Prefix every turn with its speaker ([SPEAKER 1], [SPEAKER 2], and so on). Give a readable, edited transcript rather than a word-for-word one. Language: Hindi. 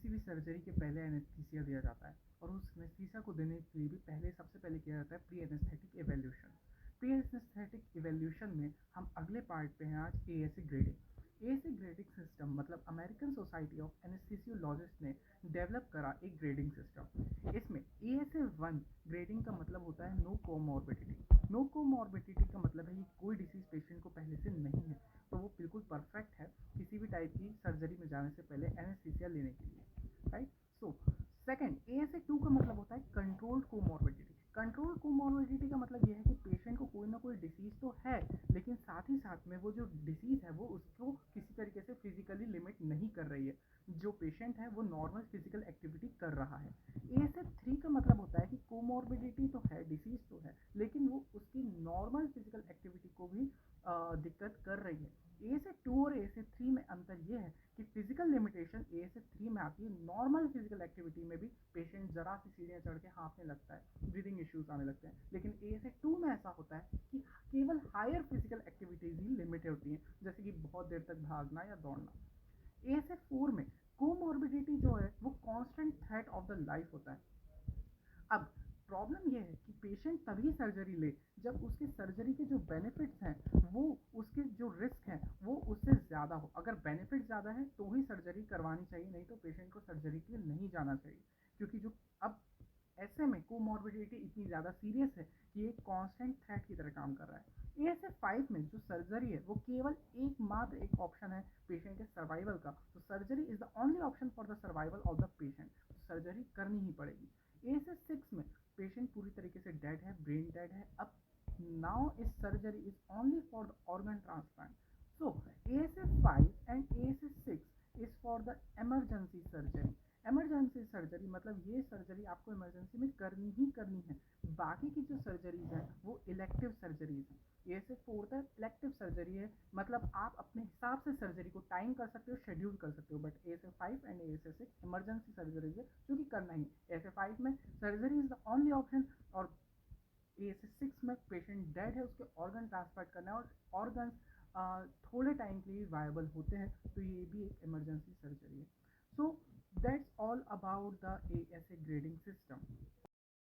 [SPEAKER 1] किसी भी सर्जरी के पहले एनेस्थीसिया दिया जाता है, और उस एनेस्थीसिया को देने के लिए भी सबसे पहले किया जाता है pre anaesthetic evaluation. Pre anaesthetic evaluation में हम अगले पार्ट पे हैं आज, ASA grading. ASA grading system मतलब अमेरिकन सोसाइटी ऑफ एनेस्थीसियोलॉजिस्ट ने डेवलप करा एक ग्रेडिंग सिस्टम। इसमें एएसए 1 ग्रेडिंग का मतलब होता है नो कोमॉर्बिडिटी। नो कोमॉर्बिडिटी का मतलब है कि कोई डिसीज पेशेंट को पहले से नहीं है, तो वो बिल्कुल परफेक्ट है किसी भी टाइप की सर्जरी में जाने से पहले एनेस्थीसिया लेने के लिए, राइट। सो सेकंड, एएसए 2 का मतलब होता है कंट्रोल्ड कोमॉर्बिडिटी। कंट्रोल कोमॉर्बिडिटी का मतलब यह है कि पेशेंट को कोई ना कोई डिसीज तो है, लेकिन साथ ही साथ में वो जो डिसीज है वो उसको किसी तरीके से फिजिकली लिमिट नहीं कर रही है। जो पेशेंट है वो नॉर्मल फिजिकल एक्टिविटी कर रहा है। एएसए 3 का मतलब होता है कि कोमॉर्बिडिटी तो है, डिसीज तो है, लेकिन वो उसकी नॉर्मल फिजिकल एक्टिविटी को भी दिक्कत कर रही है। एएसए 2 और एएसए 3 में अंतर यह है कि फिजिकल लिमिटेशन एएसए 3 में आती है, नॉर्मल फिजिकल एक्टिविटी में भी पेशेंट जरा सी सीढ़ियाँ चढ़ के हाँफने लगता है, ब्रीदिंग इश्यूज आने लगते हैं। लेकिन एएसए 2 में ऐसा होता है कि केवल हायर फिजिकल एक्टिविटीज ही लिमिटेड होती हैं, जैसे कि बहुत देर तक भागना या दौड़ना। एएसए 4 में कोमॉर्बिडिटी जो है वो constant threat of the life होता है। अब प्रॉब्लम यह है कि पेशेंट तभी सर्जरी ले जब उसके सर्जरी के जो बेनिफिट्स हैं वो उसके जो रिस्क हैं वो उससे ज़्यादा हो। अगर बेनिफिट ज़्यादा है तो ही सर्जरी करवानी चाहिए, नहीं तो पेशेंट को सर्जरी के लिए नहीं जाना चाहिए। क्योंकि जो अब ऐसे में कोमॉर्बिडिटी इतनी ज़्यादा सीरियस है कि एक कांस्टेंट थ्रेट की तरह काम कर रहा है। एएसए 5 में जो सर्जरी है वो केवल एकमात्र एक ऑप्शन है पेशेंट के सर्वाइवल का, तो surgery is the only option for the survival of the patient, तो सर्जरी करनी ही पड़ेगी। एएसए 6 में पेशेंट पूरी तरीके से डेड है, ब्रेन डेड है। अब नाउ इस surgery is only for the organ transplant. So ASA 5 and ASA 6 is for the emergency surgery. Emergency surgery मतलब ये सर्जरी आपको इमरजेंसी में करनी ही करनी है। बाकी की जो सर्जरीज हैं वो इलेक्टिव सर्जरीज हैं। एएसए 4 तक इलेक्टिव सर्जरी है, मतलब आप अपने हिसाब से सर्जरी को टाइम कर सकते हो, शेड्यूल कर सकते हो। But ASA 5 and ASA 6 emergency surgeries है जो कि करना ही। एएसए 5 में surgery is the only option, और एएसए 6 में पेशेंट डेड है, उसके ऑर्गन ट्रांसप्लांट करना है, और ऑर्गन थोड़े टाइम के लिए वायबल होते हैं, तो ये भी एक इमरजेंसी सर्जरी है। So that's all about the ASA grading system.